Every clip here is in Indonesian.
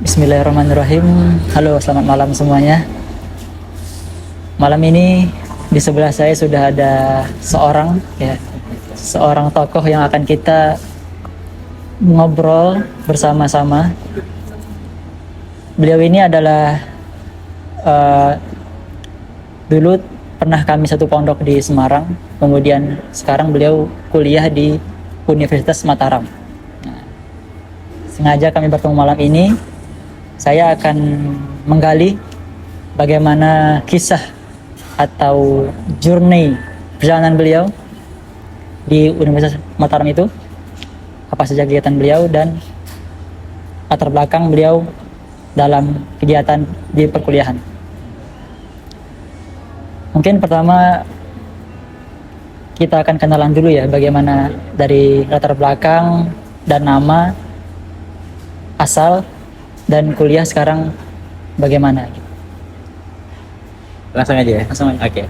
Bismillahirrahmanirrahim. Halo, selamat malam semuanya. Malam ini di sebelah saya sudah ada seorang tokoh yang akan kita ngobrol bersama-sama. Beliau ini adalah dulu pernah kami satu pondok di Semarang, kemudian sekarang beliau kuliah di Universitas Mataram. Nah, sengaja kami bertemu malam ini. Saya akan menggali bagaimana kisah atau journey perjalanan beliau di Universitas Mataram itu, apa saja kegiatan beliau dan latar belakang beliau dalam kegiatan di perkuliahan. Mungkin pertama kita akan kenalan dulu ya, bagaimana dari latar belakang dan nama, asal, dan kuliah sekarang bagaimana? Langsung aja ya? Langsung aja. Oke.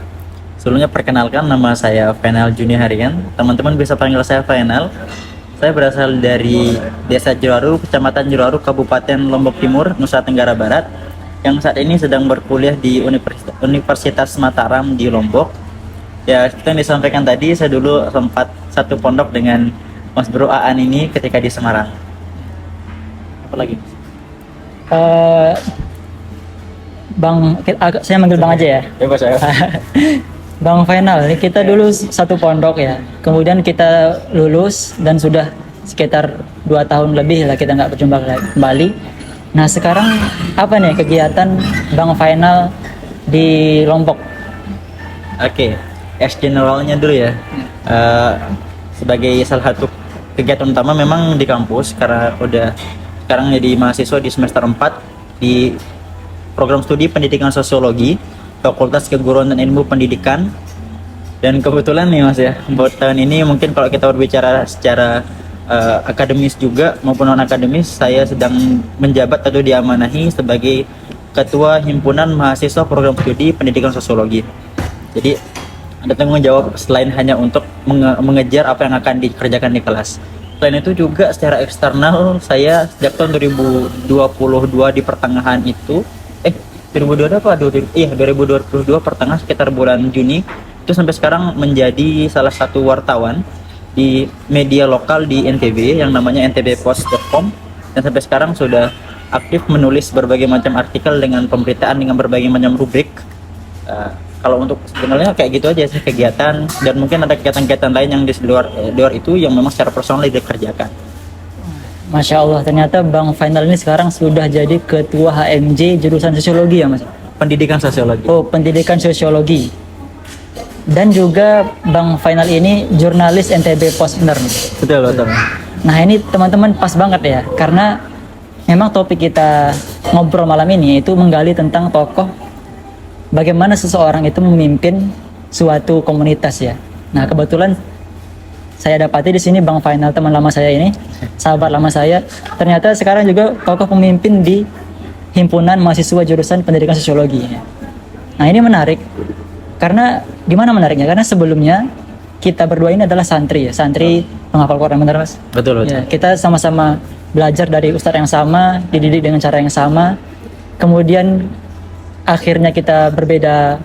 Sebelumnya perkenalkan, nama saya Fenal Juni Harian. Teman-teman bisa panggil saya Fenal. Saya berasal dari Desa Jeruaru, Kecamatan Jeruaru, Kabupaten Lombok Timur, Nusa Tenggara Barat, yang saat ini sedang berkuliah di Universitas Mataram di Lombok. Ya, seperti yang disampaikan tadi, saya dulu sempat satu pondok dengan Mas Bro Aan ini ketika di Semarang. Apa lagi? Saya manggil Bang aja ya. Bebas saya. Bang Final, ini kita dulu satu pondok ya. Kemudian kita lulus dan sudah sekitar 2 tahun lebih lah kita nggak berjumpa kembali. Nah sekarang apa nih kegiatan Bang Final di Lombok? Oke, as generalnya dulu ya. Sebagai salah satu kegiatan utama memang di kampus, karena udah sekarang jadi mahasiswa di semester 4 di program studi pendidikan sosiologi, Fakultas Keguruan dan Ilmu Pendidikan. Dan kebetulan nih Mas ya, buat tahun ini mungkin kalau kita berbicara secara akademis juga maupun non akademis, saya sedang menjabat atau diamanahi sebagai Ketua Himpunan Mahasiswa Program Studi Pendidikan Sosiologi. Jadi ada tanggung jawab selain hanya untuk mengejar apa yang akan dikerjakan di kelas. Selain itu juga secara eksternal, saya sejak tahun 2022 di pertengahan itu 2022 pertengahan sekitar bulan Juni itu sampai sekarang menjadi salah satu wartawan di media lokal di NTB yang namanya ntbpost.com, dan sampai sekarang sudah aktif menulis berbagai macam artikel dengan pemberitaan dengan berbagai macam rubrik. Kalau untuk sebenarnya kayak gitu aja sih kegiatan, dan mungkin ada kegiatan-kegiatan lain yang di luar itu yang memang secara personal dikerjakan. Masya Allah, ternyata Bang Final ini sekarang sudah jadi Ketua HMJ jurusan Sosiologi ya Mas? Pendidikan Sosiologi. Oh, Pendidikan Sosiologi. Dan juga Bang Final ini jurnalis NTB Post, benar nih? Betul. Nah ini teman-teman pas banget ya, karena memang topik kita ngobrol malam ini yaitu menggali tentang tokoh, bagaimana seseorang itu memimpin suatu komunitas ya. Nah kebetulan saya dapati di sini Bang Final, teman lama saya ini, sahabat lama saya, ternyata sekarang juga tokoh pemimpin di Himpunan Mahasiswa Jurusan Pendidikan Sosiologi. Nah ini menarik, karena gimana menariknya? Karena sebelumnya kita berdua ini adalah santri ya, santri penghafal Quran, benar Mas? Betul. Ya, kita sama-sama belajar dari ustadz yang sama, dididik dengan cara yang sama, kemudian akhirnya kita berbeda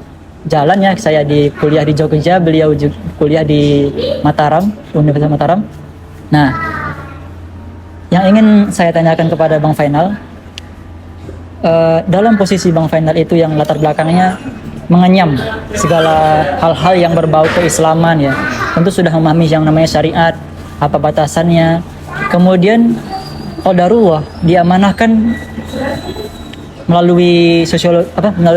jalan ya. Saya di kuliah di Jogja, beliau kuliah di Mataram, Universitas Mataram. Nah, yang ingin saya tanyakan kepada Bang Final, dalam posisi Bang Final itu yang latar belakangnya mengenyam segala hal-hal yang berbau keislaman ya, tentu sudah memahami yang namanya syariat, apa batasannya. Kemudian qadarullah diamanahkan melalui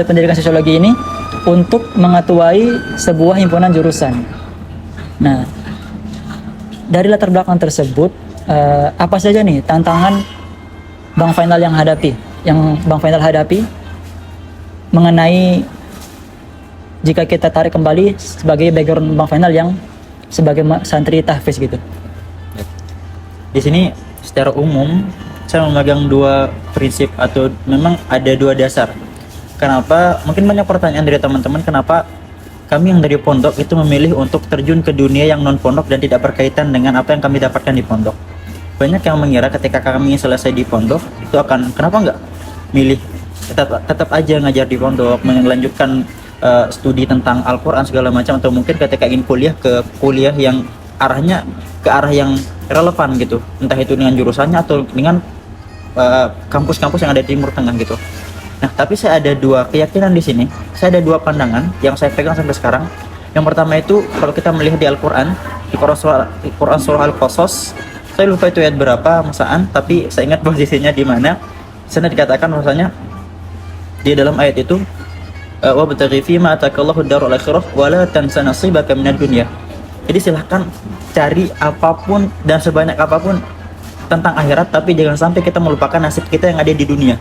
pendidikan sosiologi ini untuk mengetuai sebuah himpunan jurusan. Nah, dari latar belakang tersebut, apa saja nih tantangan Bang Final yang Bang Final hadapi mengenai, jika kita tarik kembali sebagai background Bang Final yang sebagai santri tahfiz gitu? Di sini secara umum saya memegang 2 prinsip, atau memang ada 2 dasar. Kenapa? Mungkin banyak pertanyaan dari teman-teman, kenapa kami yang dari pondok itu memilih untuk terjun ke dunia yang non pondok dan tidak berkaitan dengan apa yang kami dapatkan di pondok. banyak yang mengira ketika kami selesai di pondok itu akan kenapa nggak milih tetap aja ngajar di pondok, melanjutkan studi tentang Al-Quran segala macam, atau mungkin ketika ingin kuliah ke kuliah yang arahnya ke arah yang relevan gitu, entah itu dengan jurusannya atau dengan kampus-kampus yang ada di Timur Tengah gitu. Nah, tapi saya ada dua keyakinan di sini, saya ada dua pandangan yang saya pegang sampai sekarang. Yang pertama itu kalau kita melihat di Al-Quran, di Quran surah Al-Qasas, saya lupa itu ayat berapa masaan, tapi saya ingat posisinya di mana. Di sana dikatakan bahwasanya di dalam ayat itu wabtaghi fima atakallahu darul akhirah wala tansa nasibaka minad dunya. Jadi silahkan cari apapun dan sebanyak apapun tentang akhirat, tapi jangan sampai kita melupakan nasib kita yang ada di dunia.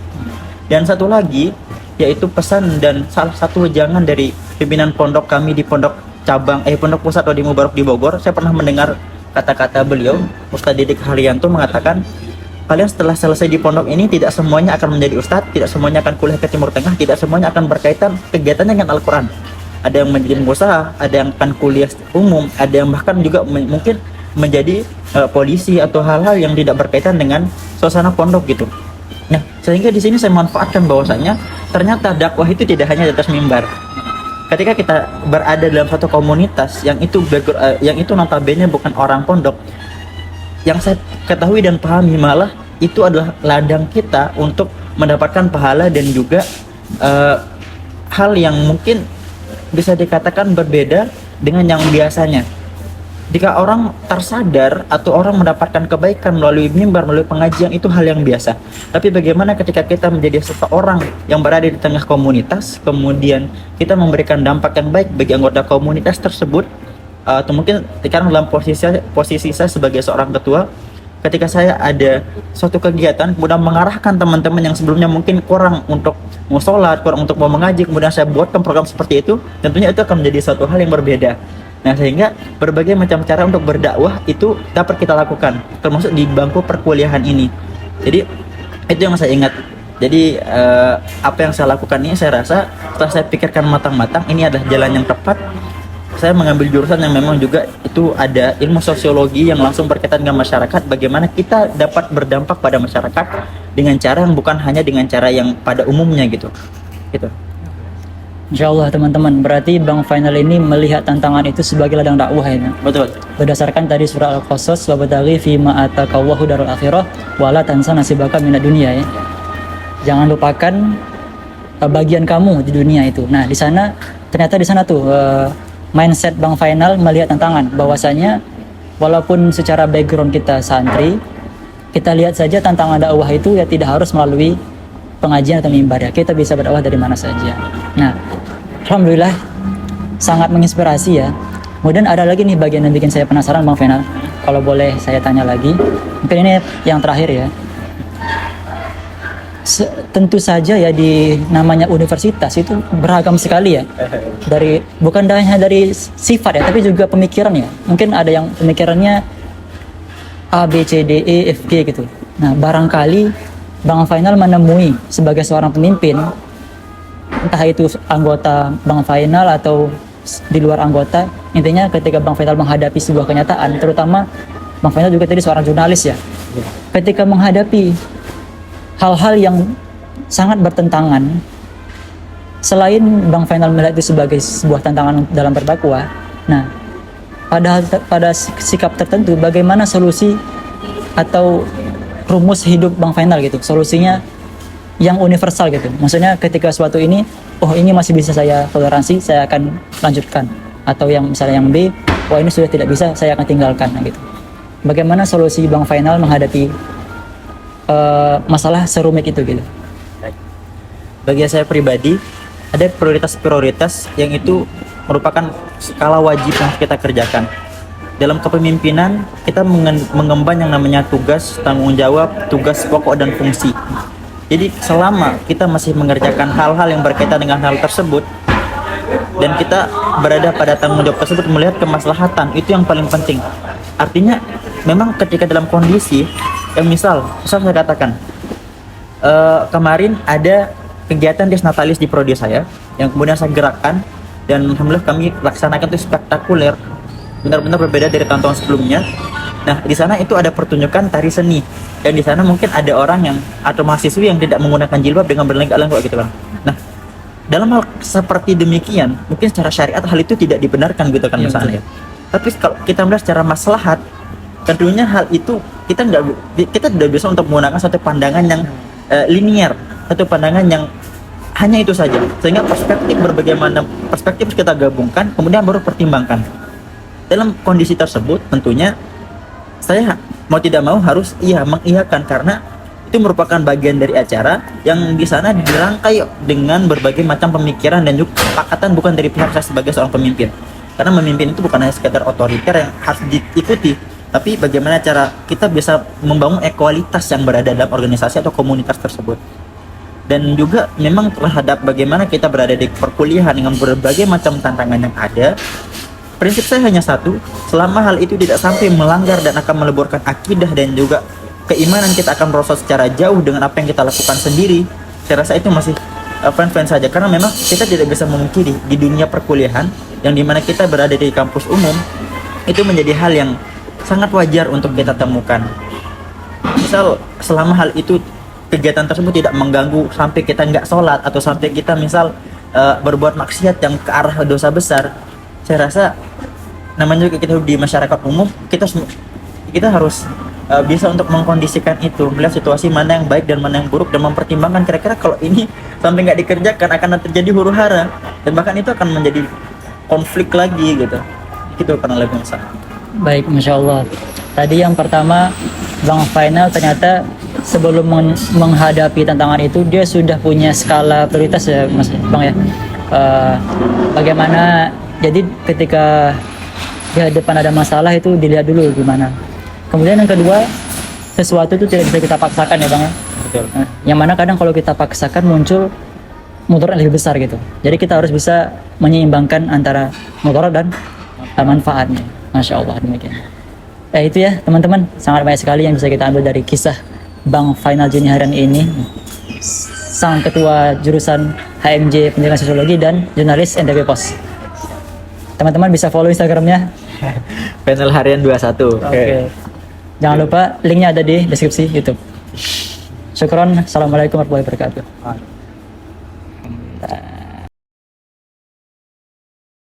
Dan satu lagi yaitu pesan dan salah satu wejangan dari pimpinan pondok kami di pondok cabang pondok pusat Wadi Mubarak di Bogor. Saya pernah mendengar kata-kata beliau, Ustadz Didik Haryanto, mengatakan kalian setelah selesai di pondok ini tidak semuanya akan menjadi ustadz, tidak semuanya akan kuliah ke Timur Tengah, tidak semuanya akan berkaitan kegiatannya dengan Al-Quran. Ada yang menjadi pengusaha, ada yang akan kuliah umum, ada yang bahkan juga mungkin menjadi polisi atau hal-hal yang tidak berkaitan dengan suasana pondok gitu. Nah, sehingga di sini saya manfaatkan bahwasanya ternyata dakwah itu tidak hanya di atas mimbar. Ketika kita berada dalam satu komunitas yang itu notabene bukan orang pondok, yang saya ketahui dan pahami malah itu adalah ladang kita untuk mendapatkan pahala dan juga hal yang mungkin bisa dikatakan berbeda dengan yang biasanya. Jika orang tersadar atau orang mendapatkan kebaikan melalui mimbar, melalui pengajian, itu hal yang biasa. Tapi bagaimana ketika kita menjadi seseorang yang berada di tengah komunitas, kemudian kita memberikan dampak yang baik bagi anggota komunitas tersebut, atau mungkin sekarang dalam posisi saya sebagai seorang ketua, ketika saya ada suatu kegiatan kemudian mengarahkan teman-teman yang sebelumnya mungkin kurang untuk mau sholat, kurang untuk mau mengaji, kemudian saya buatkan program seperti itu, tentunya itu akan menjadi suatu hal yang berbeda. Nah, sehingga berbagai macam cara untuk berdakwah itu dapat kita lakukan, termasuk di bangku perkuliahan ini. Jadi itu yang saya ingat. Jadi apa yang saya lakukan ini, saya rasa setelah saya pikirkan matang-matang, ini adalah jalan yang tepat. Saya mengambil jurusan yang memang juga itu ada ilmu sosiologi yang langsung berkaitan dengan masyarakat. Bagaimana kita dapat berdampak pada masyarakat dengan cara yang bukan hanya dengan cara yang pada umumnya gitu. Insyaallah teman-teman, berarti Bang Final ini melihat tantangan itu sebagai ladang dakwah ya. Betul. Berdasarkan tadi surah Al-Qasas, wabtaghi fima atakallahu darul akhirah wala tansa nasibaka minad dunya ya. Jangan lupakan bagian kamu di dunia itu. Nah, di sana ternyata di sana tuh mindset Bang Final melihat tantangan bahwasanya walaupun secara background kita santri, kita lihat saja tantangan dakwah itu ya tidak harus melalui pengajian atau mimbar ya. Kita bisa berdakwah dari mana saja. Nah, alhamdulillah sangat menginspirasi ya. Kemudian ada lagi nih bagian yang bikin saya penasaran Bang Final. Kalau boleh saya tanya lagi. Mungkin ini yang terakhir ya. Tentu saja ya di namanya universitas itu beragam sekali ya. Dari bukan hanya dari sifat ya, tapi juga pemikiran ya. Mungkin ada yang pemikirannya A, B, C, D, E, F, G gitu. Nah, barangkali Bang Final menemui sebagai seorang pemimpin, entah itu anggota Bang Final atau di luar anggota, intinya ketika Bang Final menghadapi sebuah kenyataan, terutama Bang Final juga tadi seorang jurnalis ya, ketika menghadapi hal-hal yang sangat bertentangan, selain Bang Final melihat itu sebagai sebuah tantangan dalam berdakwah, nah pada sikap tertentu bagaimana solusi atau rumus hidup Bang Final gitu, solusinya yang universal gitu. Maksudnya ketika suatu ini, oh ini masih bisa saya toleransi, saya akan lanjutkan. Atau yang misalnya yang B, oh ini sudah tidak bisa, saya akan tinggalkan gitu. Bagaimana solusi Bang Final menghadapi masalah serumit itu gitu? Bagi saya pribadi, ada prioritas-prioritas yang itu merupakan skala wajib yang kita kerjakan. Dalam kepemimpinan, kita mengemban yang namanya tugas, tanggung jawab, tugas pokok dan fungsi. Jadi selama kita masih mengerjakan hal-hal yang berkaitan dengan hal tersebut, dan kita berada pada tanggung jawab tersebut melihat kemaslahatan, itu yang paling penting. Artinya, memang ketika dalam kondisi, misal saya katakan, kemarin ada kegiatan Desnatalis di prodi saya, yang kemudian saya gerakkan, dan alhamdulillah kami laksanakan itu spektakuler, benar-benar berbeda dari tahun-tahun sebelumnya. Nah, di sana itu ada pertunjukan tari seni. Dan di sana mungkin ada orang yang atau mahasiswi yang tidak menggunakan jilbab dengan berlenggak-lenggok gitu kan. Nah, dalam hal seperti demikian, mungkin secara syariat hal itu tidak dibenarkan gitu kan Iya, misalnya. Tapi kalau kita melihat secara maslahat, tentunya hal itu kita tidak bisa untuk menggunakan satu pandangan yang linear, satu pandangan yang hanya itu saja. Sehingga berbagai macam perspektif kita gabungkan, kemudian baru pertimbangkan. Dalam kondisi tersebut, tentunya saya mau tidak mau harus mengiyakan karena itu merupakan bagian dari acara yang di sana dirangkai dengan berbagai macam pemikiran dan juga kesepakatan bukan dari pihak saya sebagai seorang pemimpin. Karena memimpin itu bukan hanya sekedar otoriter yang harus diikuti, tapi bagaimana cara kita bisa membangun ekualitas yang berada dalam organisasi atau komunitas tersebut. Dan juga memang terhadap bagaimana kita berada di perkuliahan dengan berbagai macam tantangan yang ada. Prinsip saya hanya satu, selama hal itu tidak sampai melanggar dan akan meleburkan akidah dan juga keimanan kita akan merosot secara jauh dengan apa yang kita lakukan sendiri, saya rasa itu masih fine-fine saja. Karena memang kita tidak bisa memungkiri di dunia perkuliahan yang dimana kita berada di kampus umum, itu menjadi hal yang sangat wajar untuk kita temukan. Misal selama hal itu, kegiatan tersebut tidak mengganggu sampai kita nggak sholat atau sampai kita misal berbuat maksiat yang ke arah dosa besar, saya rasa namanya juga kita di masyarakat umum, kita harus bisa untuk mengkondisikan itu, melihat situasi mana yang baik dan mana yang buruk, dan mempertimbangkan kira-kira kalau ini sampai nggak dikerjakan akan terjadi huru hara dan bahkan itu akan menjadi konflik lagi gitu. Itu karena lebih besar. Baik, Masya Allah. Tadi yang pertama, Bang Final ternyata sebelum menghadapi tantangan itu dia sudah punya skala prioritas ya Mas Bang ya. Bagaimana, jadi ketika di depan ada masalah itu dilihat dulu gimana. Kemudian yang kedua, sesuatu itu tidak bisa kita paksakan ya Bang ya. Betul. Nah, yang mana kadang kalau kita paksakan muncul mudarat yang lebih besar gitu. Jadi kita harus bisa menyeimbangkan antara mudarat dan manfaatnya. Masya Allah, demikian. Itu ya teman-teman, sangat banyak sekali yang bisa kita ambil dari kisah Bang Final Juniharan ini, sang ketua jurusan HMJ Pendidikan Sosiologi dan jurnalis NTB Pos. Teman-teman bisa follow Instagramnya. Panel harian 21. Oke. Jangan lupa linknya ada di deskripsi YouTube. Syukron. Assalamualaikum warahmatullahi wabarakatuh.